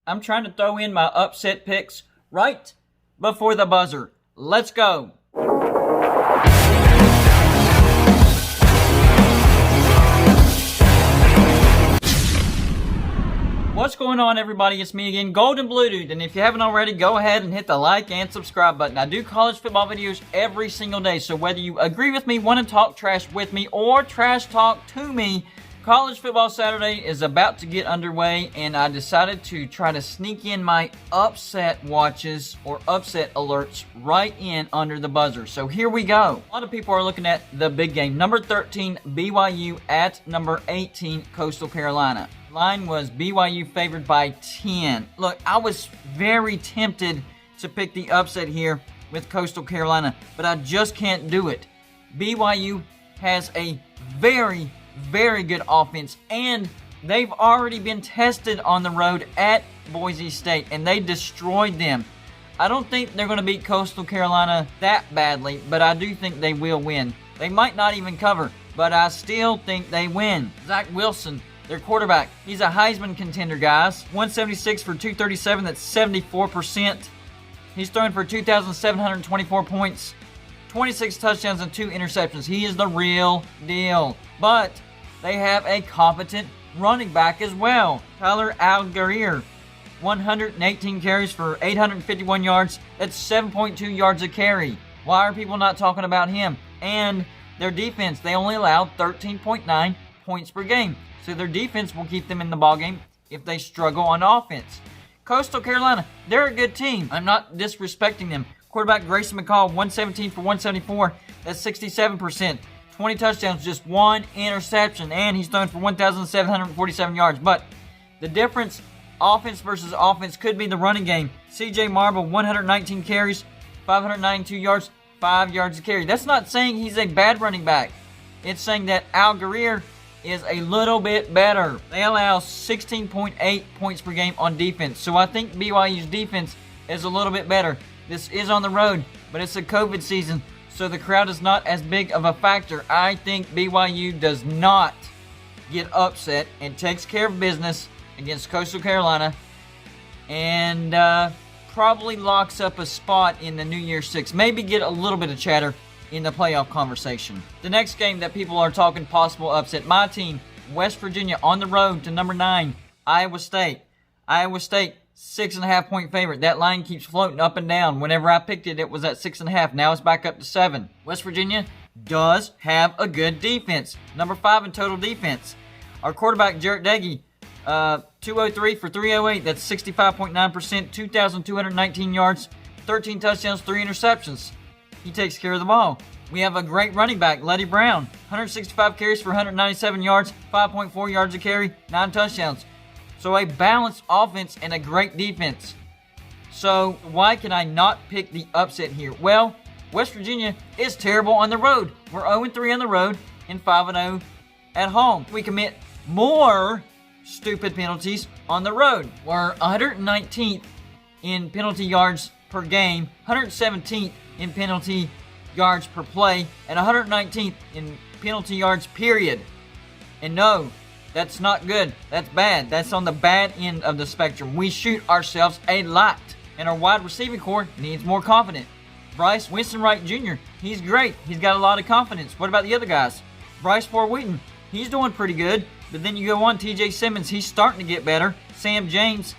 I'm trying to throw in my upset picks right before the buzzer. Let's go. What's going on, everybody? It's me again, Golden Blue Dude, and if you haven't already, go ahead and hit the like and subscribe button. I do college football videos every single day, so whether you agree with me, want to talk trash with me, or trash talk to me, College Football Saturday is about to get underway, and I decided to try to sneak in my upset watches or upset alerts right in under the buzzer. So here we go. A lot of people are looking at the big game. Number 13, BYU at number 18, Coastal Carolina. Line was BYU favored by 10. Look, I was very tempted to pick the upset here with Coastal Carolina, but I just can't do it. BYU has a very good offense, and they've already been tested on the road at Boise State, and they destroyed them. I don't think they're going to beat Coastal Carolina that badly, but I do think they will win. They might not even cover, but I still think they win. Zach Wilson, their quarterback, he's a Heisman contender, guys. 176 for 237, that's 74%. He's throwing for 2,724 points, 26 touchdowns and 2 interceptions. He is the real deal. But they have a competent running back as well. Tyler Allgeier, 118 carries for 851 yards. That's 7.2 yards a carry. Why are people not talking about him? And their defense, they only allow 13.9 points per game. So their defense will keep them in the ballgame if they struggle on offense. Coastal Carolina, they're a good team. I'm not disrespecting them. Quarterback Grayson McCall, 117 for 174. That's 67%. 20 touchdowns, just 1 interception. And he's thrown for 1,747 yards. But the difference, offense versus offense, could be the running game. CJ Marble, 119 carries, 592 yards, 5 yards a carry. That's not saying he's a bad running back. It's saying that Allgeier is a little bit better. They allow 16.8 points per game on defense. So I think BYU's defense is a little bit better. This is on the road, but it's a COVID season, so the crowd is not as big of a factor. I think BYU does not get upset and takes care of business against Coastal Carolina and probably locks up a spot in the New Year's Six. Maybe get a little bit of chatter in the playoff conversation. The next game that people are talking possible upset, my team, West Virginia, on the road to number 9, Iowa State. Iowa State, 6.5 point favorite. That line keeps floating up and down. Whenever I picked it, it was at 6.5. Now it's back up to 7. West Virginia does have a good defense. Number 5 in total defense. Our quarterback, Jarrett Dagey, 203 for 308. That's 65.9%. 2,219 yards, 13 touchdowns, 3 interceptions. He takes care of the ball. We have a great running back, Letty Brown. 165 carries for 197 yards, 5.4 yards a carry, 9 touchdowns. So a balanced offense and a great defense. So why can I not pick the upset here? Well, West Virginia is terrible on the road. We're 0-3 on the road and 5-0 at home. We commit more stupid penalties on the road. We're 119th in penalty yards per game, 117th in penalty yards per play, and 119th in penalty yards period. And no, that's not good. That's bad. That's on the bad end of the spectrum. We shoot ourselves a lot. And our wide receiving core needs more confidence. Bryce Winston Wright Jr., he's great. He's got a lot of confidence. What about the other guys? Bryce Ford Wheaton, he's doing pretty good. But then you go on, TJ Simmons, he's starting to get better. Sam James,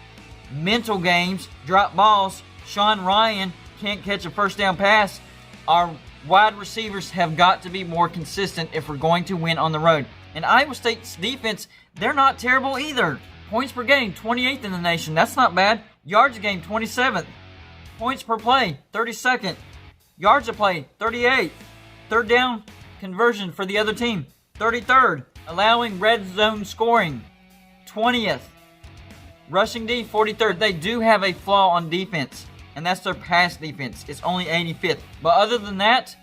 mental games, drop balls. Sean Ryan can't catch a first down pass. Our wide receivers have got to be more consistent if we're going to win on the road. And Iowa State's defense, they're not terrible either. Points per game, 28th in the nation. That's not bad. Yards a game, 27th. Points per play, 32nd. Yards a play, 38th. Third down conversion for the other team, 33rd. Allowing red zone scoring, 20th. Rushing D, 43rd. They do have a flaw on defense, and that's their pass defense. It's only 85th. But other than that,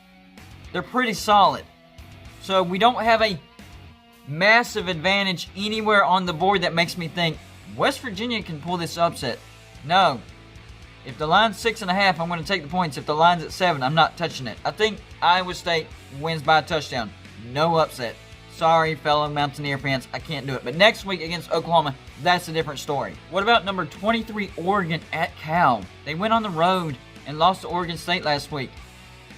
they're pretty solid. So we don't have a massive advantage anywhere on the board that makes me think West Virginia can pull this upset. No. If the line's 6.5, I'm going to take the points. If the line's at 7, I'm not touching it. I think Iowa State wins by a touchdown. No upset. Sorry, fellow Mountaineer fans, I can't do it. But next week against Oklahoma, that's a different story. What about number 23, Oregon at Cal? They went on the road and lost to Oregon State last week.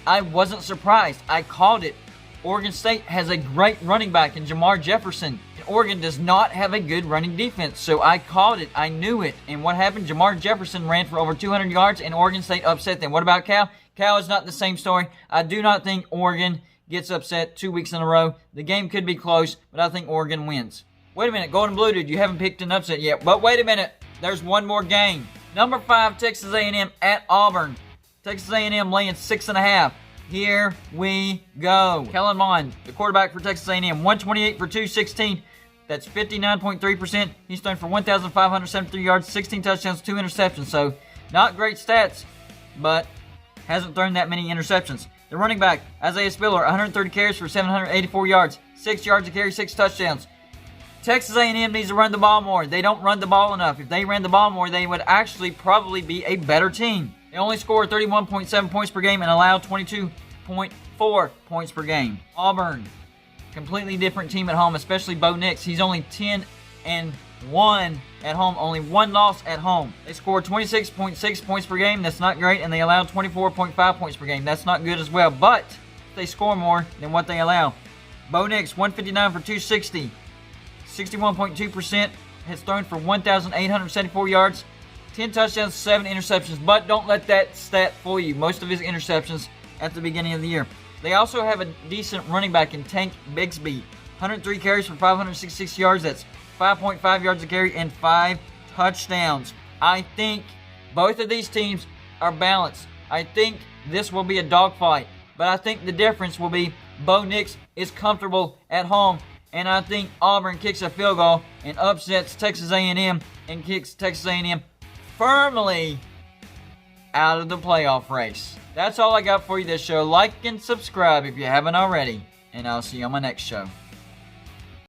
I wasn't surprised. I called it. Oregon State has a great running back in Jamar Jefferson. Oregon does not have a good running defense, so I called it. I knew it. And what happened? Jamar Jefferson ran for over 200 yards, and Oregon State upset them. What about Cal? Cal is not the same story. I do not think Oregon gets upset 2 weeks in a row. The game could be close, but I think Oregon wins. Wait a minute, Gold and Blue Dude, you haven't picked an upset yet. But wait a minute, there's one more game. Number 5, Texas A&M at Auburn. Texas A&M laying 6.5. Here we go. Kellen Mond, the quarterback for Texas A&M, 128 for 216. That's 59.3%. He's thrown for 1,573 yards, 16 touchdowns, 2 interceptions. So, not great stats, but hasn't thrown that many interceptions. The running back, Isaiah Spiller, 130 carries for 784 yards, 6 yards a carry, 6 touchdowns. Texas A&M needs to run the ball more. They don't run the ball enough. If they ran the ball more, they would actually probably be a better team. They only scored 31.7 points per game and allowed 22.4 points per game. Auburn, completely different team at home, especially Bo Nix. He's only 10-1 at home, only 1 loss at home. They scored 26.6 points per game. That's not great, and they allowed 24.5 points per game. That's not good as well, but they score more than what they allow. Bo Nix, 159 for 260, 61.2%, has thrown for 1,874 yards, 10 touchdowns, 7 interceptions, but don't let that stat fool you. Most of his interceptions at the beginning of the year. They also have a decent running back in Tank Bigsby. 103 carries for 566 yards. That's 5.5 yards a carry and 5 touchdowns. I think both of these teams are balanced. I think this will be a dogfight, but I think the difference will be Bo Nix is comfortable at home, and I think Auburn kicks a field goal and upsets Texas A&M and kicks Texas A&M firmly out of the playoff race. That's all I got for you this show. Like and subscribe if you haven't already, and I'll see you on my next show.